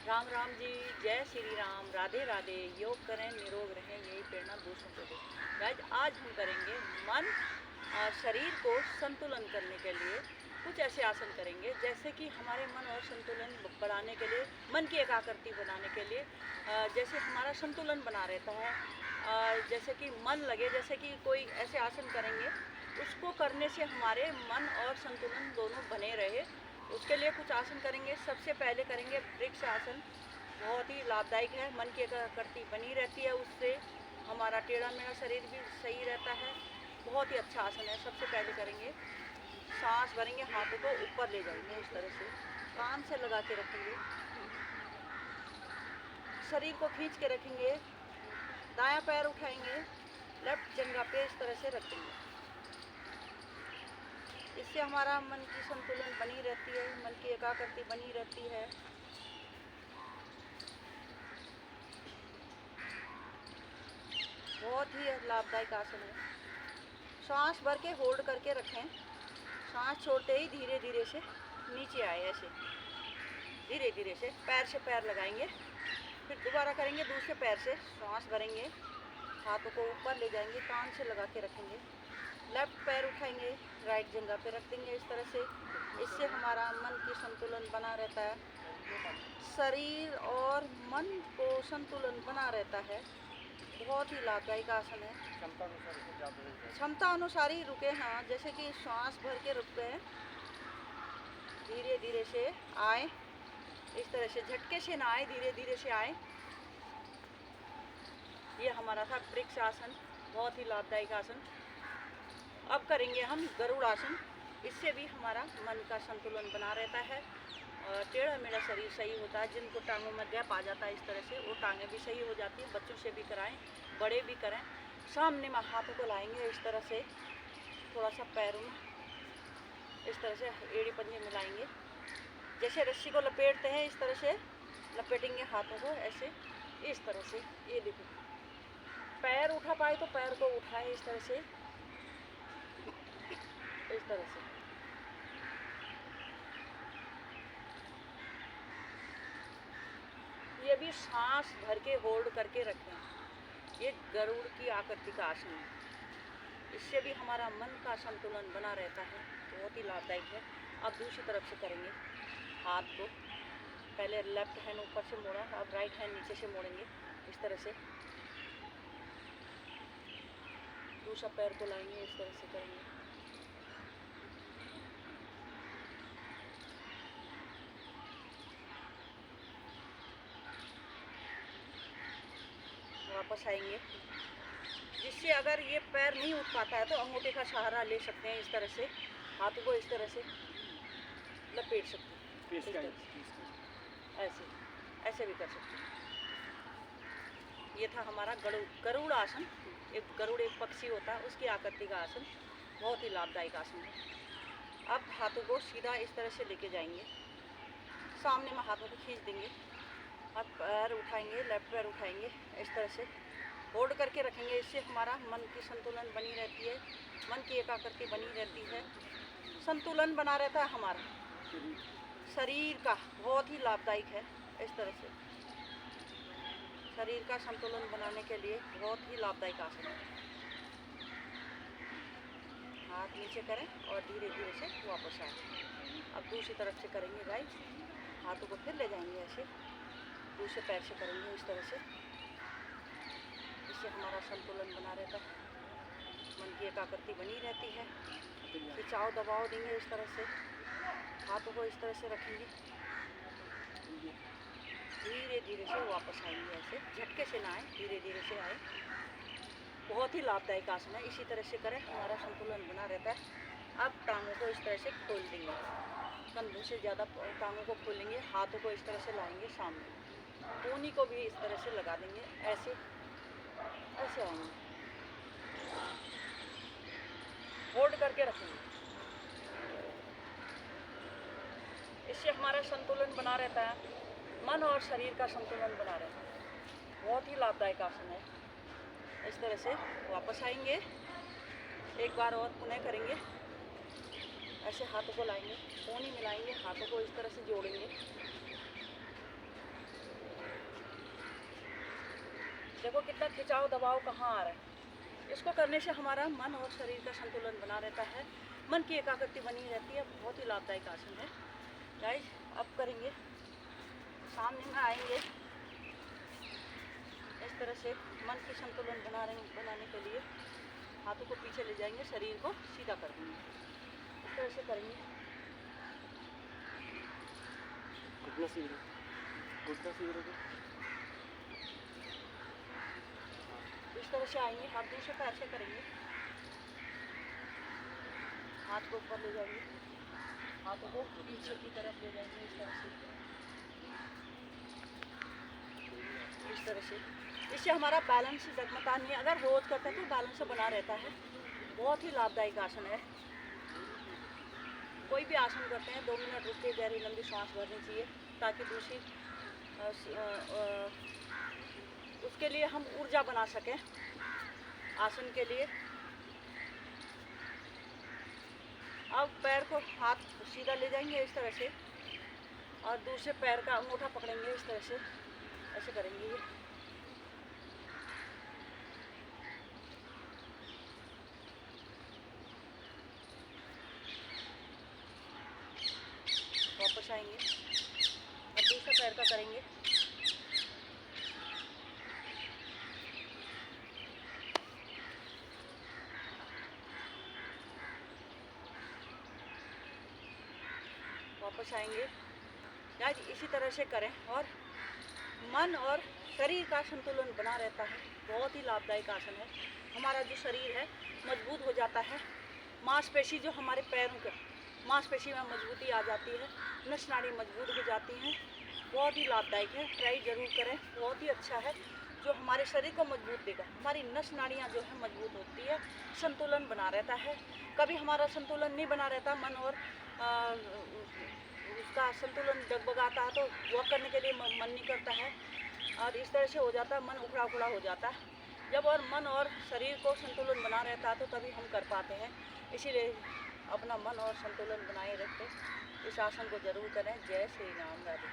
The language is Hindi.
राम राम जी। जय श्री राम। राधे राधे। योग करें, निरोग रहें, यही प्रेरणा दूसरों को दें। गाइज, आज हम करेंगे मन और शरीर को संतुलन करने के लिए कुछ ऐसे आसन करेंगे जैसे कि हमारे मन और संतुलन बढ़ाने के लिए, मन की एकाग्रता बनाने के लिए, जैसे हमारा संतुलन बना रहता है, जैसे कि मन लगे, जैसे कि कोई ऐसे आसन करेंगे उसको करने से हमारे मन और संतुलन दोनों बने रहे। उसके लिए कुछ आसन करेंगे। सबसे पहले करेंगे वृक्ष आसन। बहुत ही लाभदायक है, मन की एकाग्रता बनी रहती है, उससे हमारा टेढ़ा मेढ़ा शरीर भी सही रहता है। बहुत ही अच्छा आसन है। सबसे पहले करेंगे, सांस भरेंगे, हाथों को ऊपर ले जाएंगे, इस तरह से कान से लगा के रखेंगे, शरीर को खींच के रखेंगे, दायां पैर उठाएंगे, लेफ्ट जंघा पे इस तरह से रख देंगे। इससे हमारा मन की संतुलन बनी रहती है, मन की एकाग्रता बनी रहती है। बहुत ही लाभदायक आसन है। सांस भर के होल्ड करके रखें। सांस छोड़ते ही धीरे धीरे से नीचे आए, ऐसे धीरे धीरे से पैर लगाएंगे। फिर दोबारा करेंगे दूसरे पैर से, सांस भरेंगे, हाथों को ऊपर ले जाएंगे, कान से लगा के रखेंगे, लेफ्ट पैर उठाएंगे, राइट जंघा पे रख देंगे, इस तरह से। इससे हमारा मन की संतुलन बना रहता है, शरीर और मन को संतुलन बना रहता है। बहुत ही लाभदायक आसन है। क्षमता अनुसार ही रुके, हाँ, जैसे कि सांस भर के रुक गए, धीरे धीरे से आए, इस तरह से झटके से ना आए, धीरे धीरे से आए। ये हमारा था वृक्ष आसन, बहुत ही लाभदायक आसन। अब करेंगे हम गरुड़ आसन। इससे भी हमारा मन का संतुलन बना रहता है और टेढ़ा मेढ़ा शरीर सही होता है। जिनको टांगों में गैप आ जाता है इस तरह से, वो टांगें भी सही हो जाती हैं। बच्चों से भी कराएं, बड़े भी करें। सामने में हाथों को लाएंगे, इस तरह से थोड़ा सा पैरों में इस तरह से एड़ी पंजे मिलाएंगे, जैसे रस्सी को लपेटते हैं इस तरह से लपेटेंगे हाथों को, ऐसे इस तरह से। ये देखो, पैर उठा पाए तो पैर को उठाए, इस तरह से, इस तरह से। ये भी सांस भर के होल्ड करके रखें। ये गरुड़ की आकृति का आसन है। इससे भी हमारा मन का संतुलन बना रहता है, बहुत ही लाभदायक है। अब दूसरी तरफ से करेंगे। हाथ को पहले लेफ्ट हैंड ऊपर से मोड़ा, अब राइट हैंड नीचे से मोड़ेंगे, इस तरह से। दूसरा पैर को लाएंगे, इस तरह से करेंगे। वापस आएंगे, जिससे अगर ये पैर नहीं उठ पाता है तो अंगूठे का सहारा ले सकते हैं, इस तरह से हाथों को इस तरह से लपेट सकते हैं, ऐसे ऐसे भी कर सकते हैं। ये था हमारा गरुड़ आसन। एक गरुड़ एक पक्षी होता है, उसकी आकृति का आसन, बहुत ही लाभदायक आसन है। अब हाथों को सीधा इस तरह से लेके जाएंगे, सामने में हाथों को खींच देंगे, अब पैर उठाएंगे, लेफ्ट पैर उठाएंगे, इस तरह से होल्ड करके रखेंगे। इससे हमारा मन की संतुलन बनी रहती है, मन की एकाग्रता बनी रहती है, संतुलन बना रहता है हमारा शरीर का। बहुत ही लाभदायक है। इस तरह से शरीर का संतुलन बनाने के लिए बहुत ही लाभदायक आसन है। हाथ नीचे करें और धीरे धीरे से वापस आए। अब दूसरी तरफ से करेंगे गाइस। हाथों को फिर ले जाएंगे, ऐसे दूसरे पैर से करेंगे, इस तरह से। इससे हमारा संतुलन बना रहता है, मन की एकाग्रता बनी रहती है। खिंचाव दबाव देंगे, इस तरह से हाथों को इस तरह से रखेंगे, धीरे धीरे से वापस आएंगे, ऐसे झटके से ना आए, धीरे धीरे से आए। बहुत ही लाभदायक आसन है। इसी तरह से करें, हमारा संतुलन बना रहता है। अब टांगों को इस तरह से खोल देंगे, कंधों से ज़्यादा टांगों को खोलेंगे, हाथों को इस तरह से लाएंगे सामने, कोहनी को भी इस तरह से लगा देंगे, ऐसे ऐसे आएंगे, होल्ड करके रखेंगे। इससे हमारा संतुलन बना रहता है, मन और शरीर का संतुलन बना रहता है। बहुत ही लाभदायक आसन है। इस तरह से वापस आएंगे, एक बार और पुनः करेंगे। ऐसे हाथों को लाएंगे, कोहनी मिलाएंगे, हाथों को इस तरह से जोड़ेंगे, देखो कितना खिंचाव दबाव कहाँ आ रहा है। इसको करने से हमारा मन और शरीर का संतुलन बना रहता है, मन की एकाग्रता बनी रहती है। बहुत ही लाभदायक आसन है गाइस। अब करेंगे, सामने में आएंगे, इस तरह से मन की संतुलन बनाने के लिए हाथों को पीछे ले जाएंगे, शरीर को सीधा कर देंगे, इस तरह से करेंगे। घुटना सीधा, घुटना सीधा। इस तरह से आएंगे, हाथ दूसरे पैर से करेंगे, हाथ को ऊपर ले जाएंगे, हाथों को पीछे की तरफ ले जाएंगे, इस तरह से, इस तरह से। इससे हमारा बैलेंस डगमगता नहीं है। अगर रोज करते हैं तो बैलेंस बना रहता है। बहुत ही लाभदायक आसन है। कोई भी आसन करते हैं 2 मिनट रुक के गहरी लंबी सांस भरनी चाहिए, ताकि दूसरी उसके लिए हम ऊर्जा बना सकें आसन के लिए। अब पैर को हाथ सीधा ले जाएंगे इस तरह से, और दूसरे पैर का अंगूठा पकड़ेंगे, इस तरह से ऐसे करेंगे ये। वापस आएंगे, अब दूसरा पैर का करेंगे, वापस आएंगे। आज इसी तरह से करें और मन और शरीर का संतुलन बना रहता है। बहुत ही लाभदायक आसन है। हमारा जो शरीर है मजबूत हो जाता है, मांसपेशी जो हमारे पैरों के मांसपेशी में मजबूती आ जाती है, नस नाड़ी मजबूत हो जाती हैं। बहुत ही लाभदायक है, ट्राई जरूर करें। बहुत ही अच्छा है, जो हमारे शरीर को मजबूत देगा। हमारी नस नाड़ियाँ जो है मजबूत होती है, संतुलन बना रहता है। कभी हमारा संतुलन नहीं बना रहता, मन और उसका संतुलन डगमगाता है, तो वॉक करने के लिए मन नहीं करता है, और इस तरह से हो जाता है, मन उखड़ा उखड़ा हो जाता है। जब और मन और शरीर को संतुलन बना रहता है तो तभी हम कर पाते हैं। इसीलिए अपना मन और संतुलन बनाए रखें। इस आसन को जरूर करें। जय श्री राम। राधे।